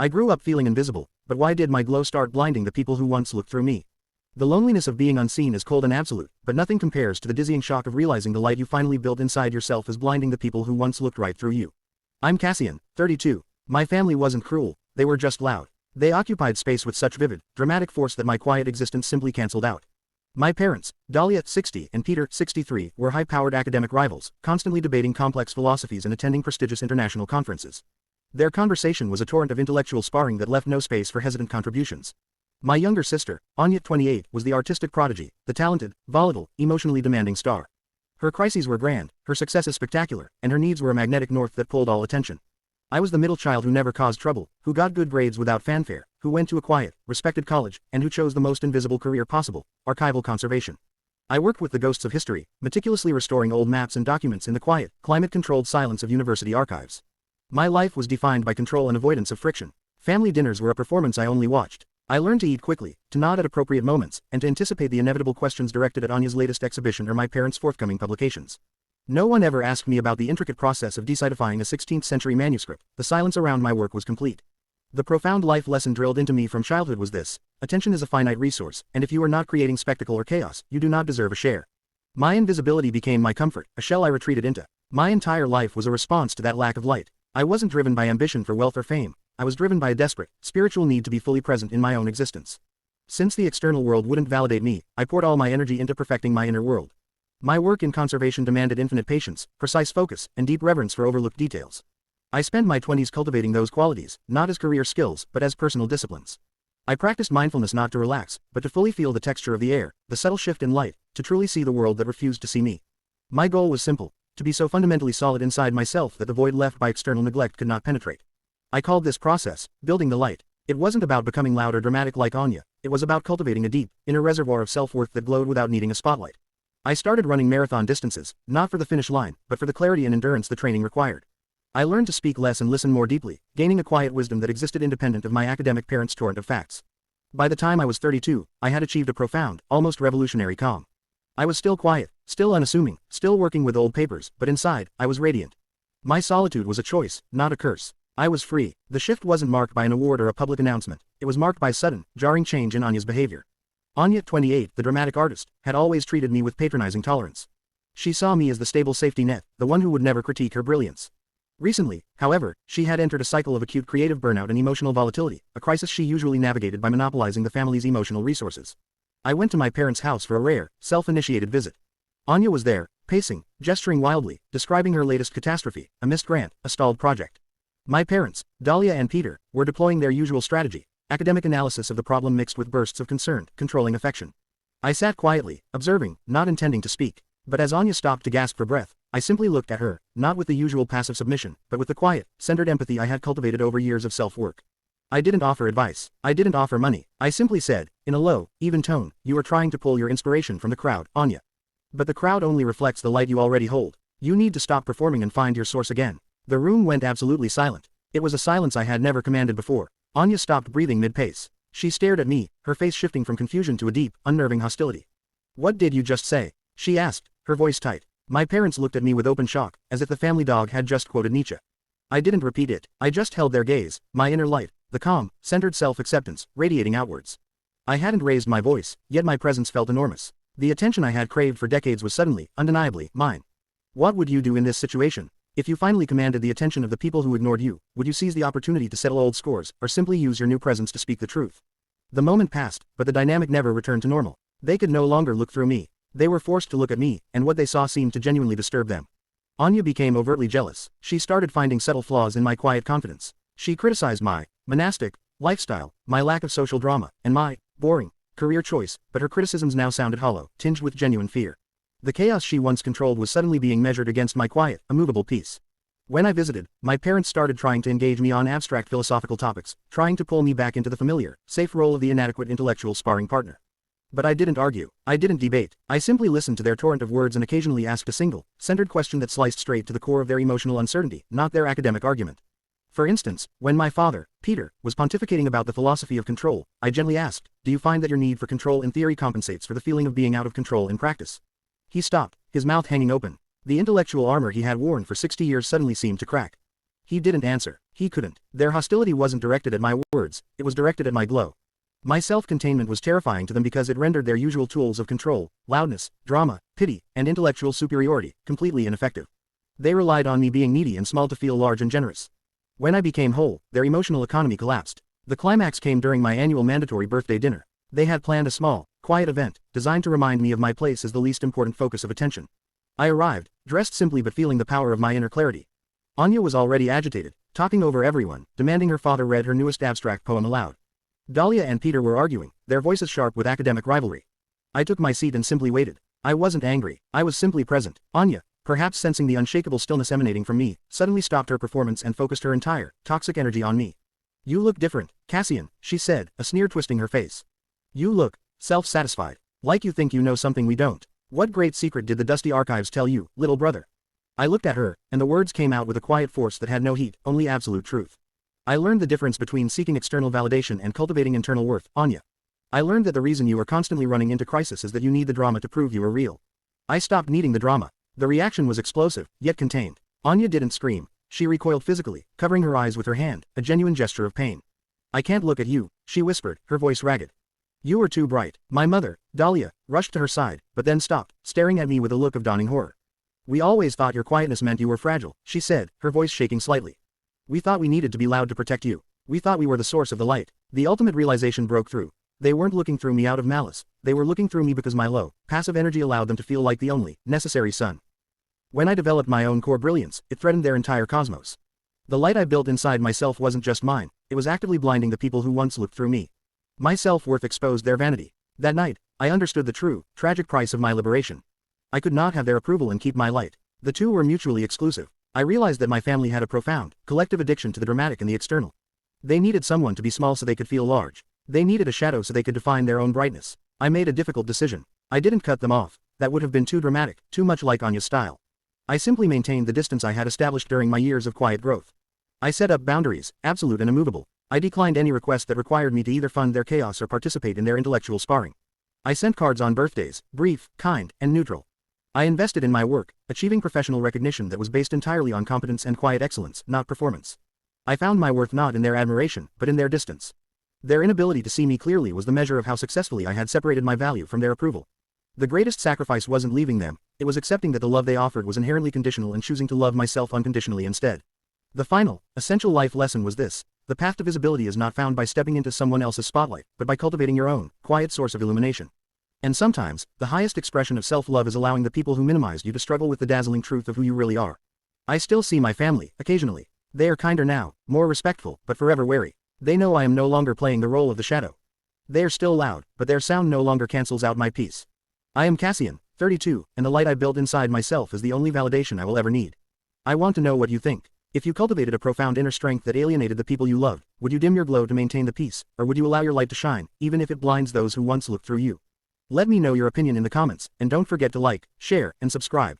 I grew up feeling invisible, but why did my glow start blinding the people who once looked through me? The loneliness of being unseen is cold and absolute, but nothing compares to the dizzying shock of realizing the light you finally built inside yourself is blinding the people who once looked right through you. I'm Cassian, 32. My family wasn't cruel, they were just loud. They occupied space with such vivid, dramatic force that my quiet existence simply cancelled out. My parents, Dalia, 60, and Peter, 63, were high-powered academic rivals, constantly debating complex philosophies and attending prestigious international conferences. Their conversation was a torrent of intellectual sparring that left no space for hesitant contributions. My younger sister, Anya, 28, was the artistic prodigy, the talented, volatile, emotionally demanding star. Her crises were grand, her successes spectacular, and her needs were a magnetic north that pulled all attention. I was the middle child who never caused trouble, who got good grades without fanfare, who went to a quiet, respected college, and who chose the most invisible career possible, archival conservation. I worked with the ghosts of history, meticulously restoring old maps and documents in the quiet, climate-controlled silence of university archives. My life was defined by control and avoidance of friction. Family dinners were a performance I only watched. I learned to eat quickly, to nod at appropriate moments, and to anticipate the inevitable questions directed at Anya's latest exhibition or my parents' forthcoming publications. No one ever asked me about the intricate process of decipifying a 16th-century manuscript. The silence around my work was complete. The profound life lesson drilled into me from childhood was this: attention is a finite resource, and if you are not creating spectacle or chaos, you do not deserve a share. My invisibility became my comfort, a shell I retreated into. My entire life was a response to that lack of light. I wasn't driven by ambition for wealth or fame. I was driven by a desperate, spiritual need to be fully present in my own existence. Since the external world wouldn't validate me, I poured all my energy into perfecting my inner world. My work in conservation demanded infinite patience, precise focus, and deep reverence for overlooked details. I spent my 20s cultivating those qualities, not as career skills, but as personal disciplines. I practiced mindfulness not to relax, but to fully feel the texture of the air, the subtle shift in light, to truly see the world that refused to see me. My goal was simple: to be so fundamentally solid inside myself that the void left by external neglect could not penetrate. I called this process, building the light. It wasn't about becoming loud or dramatic like Anya, it was about cultivating a deep, inner reservoir of self-worth that glowed without needing a spotlight. I started running marathon distances, not for the finish line, but for the clarity and endurance the training required. I learned to speak less and listen more deeply, gaining a quiet wisdom that existed independent of my academic parents' torrent of facts. By the time I was 32, I had achieved a profound, almost revolutionary calm. I was still quiet, still unassuming, still working with old papers, but inside, I was radiant. My solitude was a choice, not a curse. I was free. The shift wasn't marked by an award or a public announcement. It was marked by sudden, jarring change in Anya's behavior. Anya, 28, the dramatic artist, had always treated me with patronizing tolerance. She saw me as the stable safety net, the one who would never critique her brilliance. Recently, however, she had entered a cycle of acute creative burnout and emotional volatility, a crisis she usually navigated by monopolizing the family's emotional resources. I went to my parents' house for a rare, self-initiated visit. Anya was there, pacing, gesturing wildly, describing her latest catastrophe, a missed grant, a stalled project. My parents, Dalia and Peter, were deploying their usual strategy: academic analysis of the problem mixed with bursts of concerned, controlling affection. I sat quietly, observing, not intending to speak. But as Anya stopped to gasp for breath, I simply looked at her, not with the usual passive submission, but with the quiet, centered empathy I had cultivated over years of self-work. I didn't offer advice. I didn't offer money. I simply said, in a low, even tone, "You are trying to pull your inspiration from the crowd, Anya. But the crowd only reflects the light you already hold. You need to stop performing and find your source again." The room went absolutely silent. It was a silence I had never commanded before. Anya stopped breathing mid-pace. She stared at me, her face shifting from confusion to a deep, unnerving hostility. "What did you just say?" she asked, her voice tight. My parents looked at me with open shock, as if the family dog had just quoted Nietzsche. I didn't repeat it. I just held their gaze, my inner light, the calm, centered self-acceptance, radiating outwards. I hadn't raised my voice, yet my presence felt enormous. The attention I had craved for decades was suddenly, undeniably, mine. What would you do in this situation? If you finally commanded the attention of the people who ignored you, would you seize the opportunity to settle old scores, or simply use your new presence to speak the truth? The moment passed, but the dynamic never returned to normal. They could no longer look through me. They were forced to look at me, and what they saw seemed to genuinely disturb them. Anya became overtly jealous. She started finding subtle flaws in my quiet confidence. She criticized my monastic lifestyle, my lack of social drama, and my boring career choice, but her criticisms now sounded hollow, tinged with genuine fear. The chaos she once controlled was suddenly being measured against my quiet, immovable peace. When I visited, my parents started trying to engage me on abstract philosophical topics, trying to pull me back into the familiar, safe role of the inadequate intellectual sparring partner. But I didn't argue. I didn't debate. I simply listened to their torrent of words and occasionally asked a single, centered question that sliced straight to the core of their emotional uncertainty, not their academic argument. For instance, when my father, Peter, was pontificating about the philosophy of control, I gently asked, "Do you find that your need for control in theory compensates for the feeling of being out of control in practice?" He stopped, his mouth hanging open. The intellectual armor he had worn for 60 years suddenly seemed to crack. He didn't answer. He couldn't. Their hostility wasn't directed at my words, it was directed at my glow. My self-containment was terrifying to them because it rendered their usual tools of control, loudness, drama, pity, and intellectual superiority, completely ineffective. They relied on me being needy and small to feel large and generous. When I became whole, their emotional economy collapsed. The climax came during my annual mandatory birthday dinner. They had planned a small, quiet event, designed to remind me of my place as the least important focus of attention. I arrived, dressed simply but feeling the power of my inner clarity. Anya was already agitated, talking over everyone, demanding her father read her newest abstract poem aloud. Dalia and Peter were arguing, their voices sharp with academic rivalry. I took my seat and simply waited. I wasn't angry, I was simply present. Anya, perhaps sensing the unshakable stillness emanating from me, suddenly stopped her performance and focused her entire, toxic energy on me. You look different, Cassian, she said, a sneer twisting her face. You look self-satisfied. Like you think you know something we don't. What great secret did the dusty archives tell you, little brother? I looked at her, and the words came out with a quiet force that had no heat, only absolute truth. I learned the difference between seeking external validation and cultivating internal worth, Anya. I learned that the reason you are constantly running into crisis is that you need the drama to prove you are real. I stopped needing the drama. The reaction was explosive, yet contained. Anya didn't scream. She recoiled physically, covering her eyes with her hand, a genuine gesture of pain. I can't look at you, she whispered, her voice ragged. You are too bright. My mother, Dalia, rushed to her side, but then stopped, staring at me with a look of dawning horror. We always thought your quietness meant you were fragile, she said, her voice shaking slightly. We thought we needed to be loud to protect you. We thought we were the source of the light. The ultimate realization broke through. They weren't looking through me out of malice. They were looking through me because my low, passive energy allowed them to feel like the only, necessary sun. When I developed my own core brilliance, it threatened their entire cosmos. The light I built inside myself wasn't just mine, it was actively blinding the people who once looked through me. My self-worth exposed their vanity. That night, I understood the true, tragic price of my liberation. I could not have their approval and keep my light. The two were mutually exclusive. I realized that my family had a profound, collective addiction to the dramatic and the external. They needed someone to be small so they could feel large. They needed a shadow so they could define their own brightness. I made a difficult decision. I didn't cut them off. That would have been too dramatic, too much like Anya's style. I simply maintained the distance I had established during my years of quiet growth. I set up boundaries, absolute and immovable. I declined any request that required me to either fund their chaos or participate in their intellectual sparring. I sent cards on birthdays, brief, kind, and neutral. I invested in my work, achieving professional recognition that was based entirely on competence and quiet excellence, not performance. I found my worth not in their admiration, but in their distance. Their inability to see me clearly was the measure of how successfully I had separated my value from their approval. The greatest sacrifice wasn't leaving them, it was accepting that the love they offered was inherently conditional and choosing to love myself unconditionally instead. The final, essential life lesson was this: the path to visibility is not found by stepping into someone else's spotlight, but by cultivating your own, quiet source of illumination. And sometimes, the highest expression of self-love is allowing the people who minimized you to struggle with the dazzling truth of who you really are. I still see my family, occasionally. They are kinder now, more respectful, but forever wary. They know I am no longer playing the role of the shadow. They are still loud, but their sound no longer cancels out my peace. I am Cassian, 32, and the light I built inside myself is the only validation I will ever need. I want to know what you think. If you cultivated a profound inner strength that alienated the people you loved, would you dim your glow to maintain the peace, or would you allow your light to shine, even if it blinds those who once looked through you? Let me know your opinion in the comments, and don't forget to like, share, and subscribe.